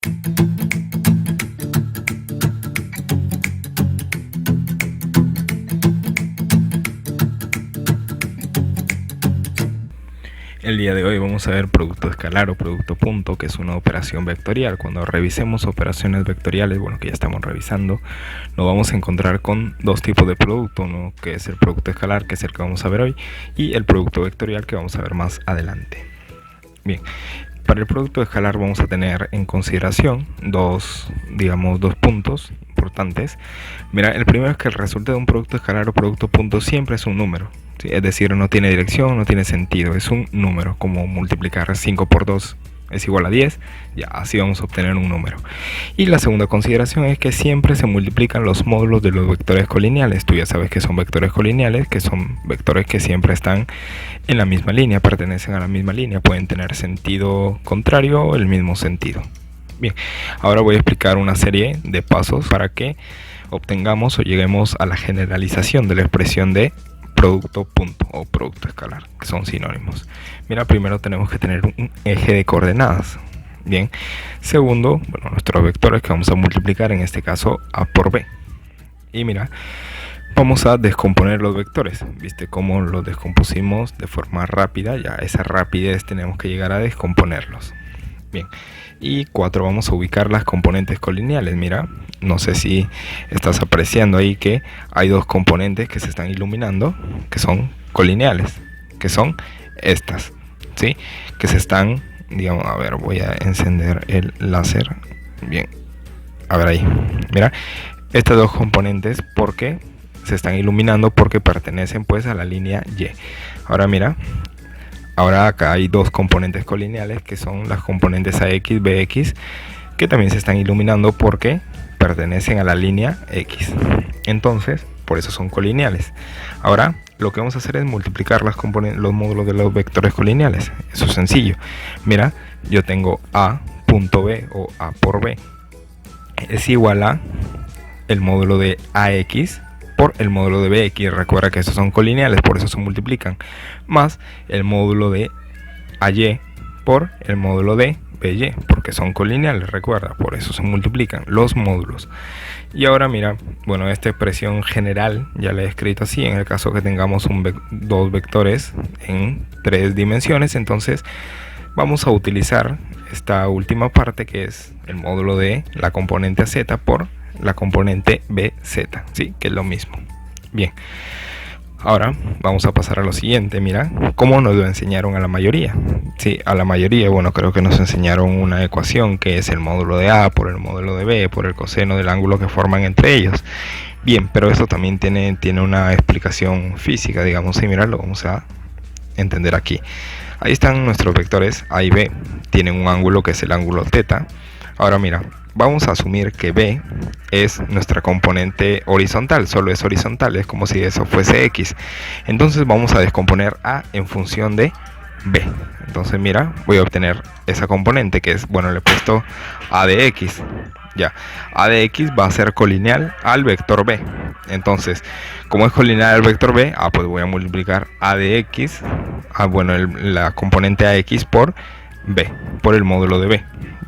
El día de hoy vamos a ver producto escalar o producto punto, que es una operación vectorial. Cuando revisemos operaciones vectoriales, bueno, que ya estamos revisando, nos vamos a encontrar con dos tipos de producto, uno que es el producto escalar, que es el que vamos a ver hoy, y el producto vectorial, que vamos a ver más adelante. Bien, para el producto escalar vamos a tener en consideración dos puntos importantes. Mira, el primero es que el resultado de un producto escalar o producto punto siempre es un número, ¿sí? Es decir, no tiene dirección, no tiene sentido, es un número, como multiplicar 5 por 2 es igual a 10, ya así vamos a obtener un número. Y la segunda consideración es que siempre se multiplican los módulos de los vectores colineales. Tú ya sabes que son vectores colineales, que son vectores que siempre están en la misma línea, pertenecen a la misma línea, pueden tener sentido contrario o el mismo sentido. Bien, ahora voy a explicar una serie de pasos para que obtengamos o lleguemos a la generalización de la expresión de producto punto o producto escalar, que son sinónimos. Mira, primero tenemos que tener un eje de coordenadas. Bien, segundo, bueno, nuestros vectores que vamos a multiplicar, en este caso A por B. Y mira, vamos a descomponer los vectores. ¿Viste cómo los descompusimos de forma rápida? Ya esa rapidez tenemos que llegar a descomponerlos. Bien, y 4, vamos a ubicar las componentes colineales. Mira, no sé si estás apreciando ahí que hay dos componentes que se están iluminando, que son colineales, que son estas, ¿sí? Que se están, digamos, a ver, voy a encender el láser. Bien, a ver ahí, mira, estas dos componentes, porque se están iluminando porque pertenecen pues a la línea Y. Ahora mira, ahora acá hay dos componentes colineales que son las componentes AX, BX, que también se están iluminando porque pertenecen a la línea X. Entonces, por eso son colineales. Ahora, lo que vamos a hacer es multiplicar los módulos de los vectores colineales. Eso es sencillo. Mira, yo tengo A punto B o A por B es igual a el módulo de AX por el módulo de BX. Recuerda que estos son colineales, por eso se multiplican, más el módulo de AY por el módulo de BY, porque son colineales, recuerda, por eso se multiplican los módulos. Y ahora mira, bueno, esta expresión general ya la he escrito así, en el caso que tengamos dos vectores en 3 dimensiones, entonces vamos a utilizar esta última parte, que es el módulo de la componente AZ por la componente BZ, ¿sí? Que es lo mismo. Bien, ahora vamos a pasar a lo siguiente. Mira cómo nos lo enseñaron a la mayoría. Sí, a la mayoría, bueno, creo que nos enseñaron una ecuación que es el módulo de A por el módulo de B por el coseno del ángulo que forman entre ellos. Bien, pero esto también tiene una explicación física, digamos. Sí, mira, lo vamos a entender aquí. Ahí están nuestros vectores A y B, tienen un ángulo que es el ángulo θ. Ahora mira, vamos a asumir que B es nuestra componente horizontal, solo es horizontal, es como si eso fuese X. Entonces vamos a descomponer A en función de B. Entonces mira, voy a obtener esa componente que es, bueno, le he puesto A de X. Ya, A de X va a ser colineal al vector B. Entonces, como es colineal al vector B, pues voy a multiplicar A de X, la componente AX por B, por el módulo de B.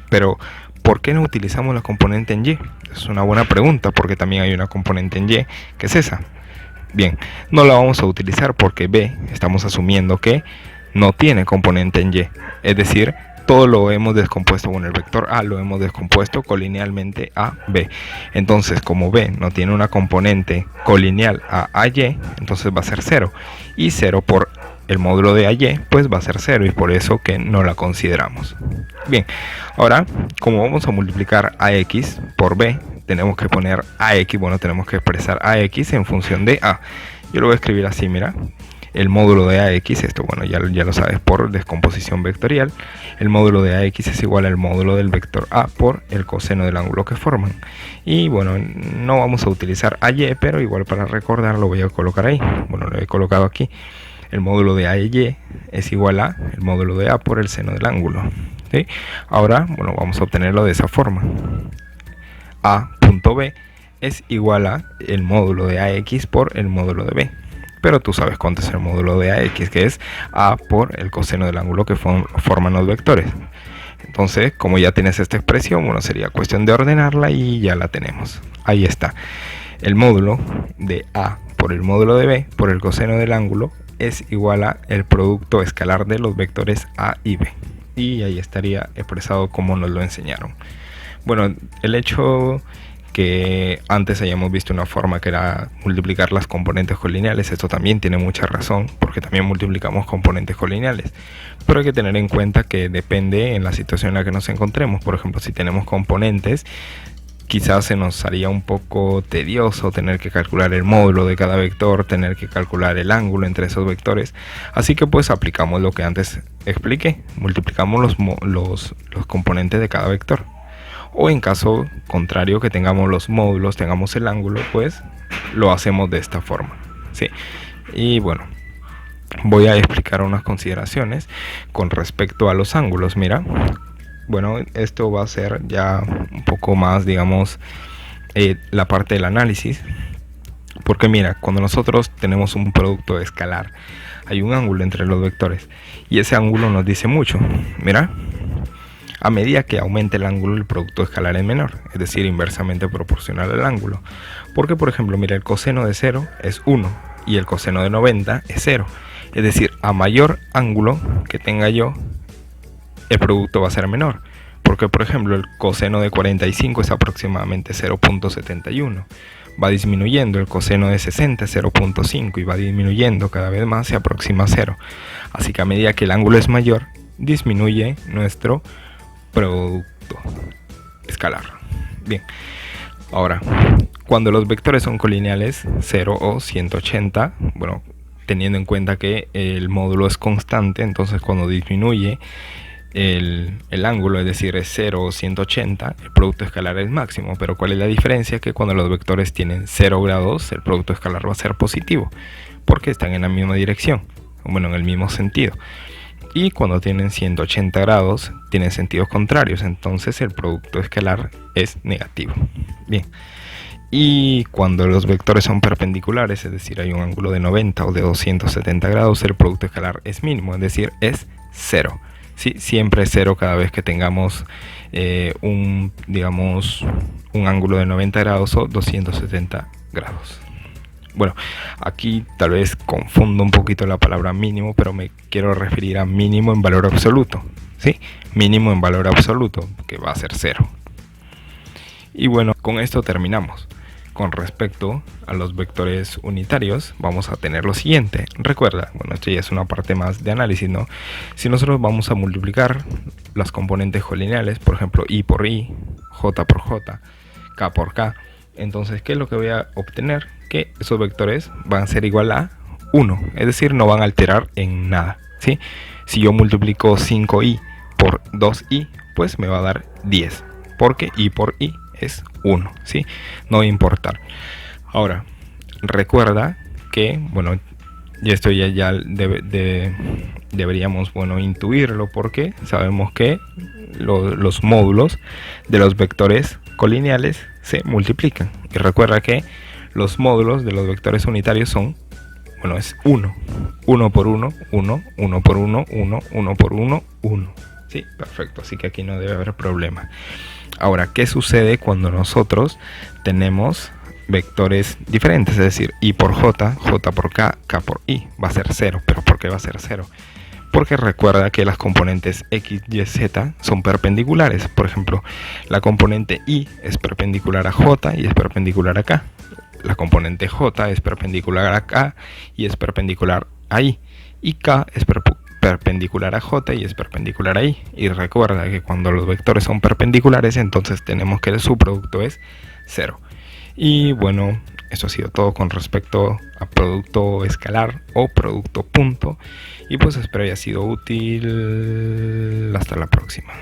Pero ¿por qué no utilizamos la componente en Y? Es una buena pregunta, porque también hay una componente en Y, que es esa. Bien, no la vamos a utilizar porque B, estamos asumiendo que no tiene componente en Y. Es decir, todo lo hemos descompuesto, bueno, el vector A lo hemos descompuesto colinealmente a B. Entonces, como B no tiene una componente colineal a AY, entonces va a ser 0. Y 0 por el módulo de AY, pues va a ser 0, y por eso que no la consideramos. Bien, ahora, como vamos a multiplicar AX por B, tenemos que poner AX, bueno, tenemos que expresar AX en función de A. Yo lo voy a escribir así, mira. El módulo de AX, esto bueno, ya lo sabes por descomposición vectorial. El módulo de AX es igual al módulo del vector A por el coseno del ángulo que forman. Y bueno, no vamos a utilizar AY, pero igual para recordar lo voy a colocar ahí. Bueno, lo he colocado aquí. El módulo de AY es igual a el módulo de A por el seno del ángulo, ¿sí? Ahora, bueno, vamos a obtenerlo de esa forma. A.B es igual a el módulo de AX por el módulo de B. Pero tú sabes cuánto es el módulo de AX, que es A por el coseno del ángulo que forman los vectores. Entonces, como ya tienes esta expresión, bueno, sería cuestión de ordenarla y ya la tenemos. Ahí está. El módulo de A por el módulo de B por el coseno del ángulo es igual a el producto escalar de los vectores A y B. Y ahí estaría expresado como nos lo enseñaron. Bueno, el hecho que antes hayamos visto una forma que era multiplicar las componentes colineales, esto también tiene mucha razón, porque también multiplicamos componentes colineales, pero hay que tener en cuenta que depende en la situación en la que nos encontremos. Por ejemplo, si tenemos componentes, quizás se nos haría un poco tedioso tener que calcular el módulo de cada vector, tener que calcular el ángulo entre esos vectores, así que pues aplicamos lo que antes expliqué, multiplicamos los componentes de cada vector. O en caso contrario, que tengamos los módulos, tengamos el ángulo, pues lo hacemos de esta forma, ¿sí? Y bueno, voy a explicar unas consideraciones con respecto a los ángulos. Mira, bueno, esto va a ser ya un poco más, digamos, la parte del análisis. Porque mira, cuando nosotros tenemos un producto escalar, hay un ángulo entre los vectores y ese ángulo nos dice mucho. Mira, a medida que aumente el ángulo, el producto escalar es menor, es decir, inversamente proporcional al ángulo. Porque, por ejemplo, mira, el coseno de 0 es 1 y el coseno de 90 es 0. Es decir, a mayor ángulo que tenga yo, el producto va a ser menor. Porque, por ejemplo, el coseno de 45 es aproximadamente 0.71. Va disminuyendo, el coseno de 60 es 0.5 y va disminuyendo cada vez más, se aproxima a 0. Así que a medida que el ángulo es mayor, disminuye nuestro producto escalar. Bien, ahora, cuando los vectores son colineales, 0 o 180, bueno, teniendo en cuenta que el módulo es constante, entonces cuando disminuye el ángulo, es decir, es 0 o 180, el producto escalar es máximo. Pero ¿cuál es la diferencia? Que cuando los vectores tienen 0 grados, el producto escalar va a ser positivo, porque están en la misma dirección, bueno, en el mismo sentido. Y cuando tienen 180 grados, tienen sentidos contrarios, entonces el producto escalar es negativo. Bien. Y cuando los vectores son perpendiculares, es decir, hay un ángulo de 90 o de 270 grados, el producto escalar es mínimo, es decir, es 0. Sí, siempre es 0 cada vez que tengamos un ángulo de 90 grados o 270 grados. Bueno, aquí tal vez confundo un poquito la palabra mínimo, pero me quiero referir a mínimo en valor absoluto, ¿sí? Mínimo en valor absoluto, que va a ser 0. Y bueno, con esto terminamos. Con respecto a los vectores unitarios, vamos a tener lo siguiente. Recuerda, bueno, esto ya es una parte más de análisis, ¿no? Si nosotros vamos a multiplicar las componentes colineales, por ejemplo, i por i, j por j, k por k, entonces, ¿qué es lo que voy a obtener? Que esos vectores van a ser igual a 1, es decir, no van a alterar en nada, ¿sí? Si yo multiplico 5i por 2i, pues me va a dar 10, porque i por i es 1, ¿sí? No va a importar. Ahora, recuerda que, bueno, y esto ya deberíamos, bueno, intuirlo, porque sabemos que los módulos de los vectores colineales se multiplican. Y recuerda que los módulos de los vectores unitarios son, bueno, es 1. 1 por 1, 1, 1 por 1, 1, 1 por 1, 1. Sí, perfecto. Así que aquí no debe haber problema. Ahora, ¿qué sucede cuando nosotros tenemos vectores diferentes? Es decir, i por j, j por k, k por i. Va a ser 0. ¿Pero por qué va a ser 0? Porque recuerda que las componentes x, y, z son perpendiculares. Por ejemplo, la componente i es perpendicular a j y es perpendicular a k. La componente j es perpendicular a k y es perpendicular a i. Y k es perpendicular a j y es perpendicular a i. Y recuerda que cuando los vectores son perpendiculares, entonces tenemos que su producto es 0. Y bueno, eso ha sido todo con respecto a producto escalar o producto punto. Y pues espero haya sido útil. Hasta la próxima.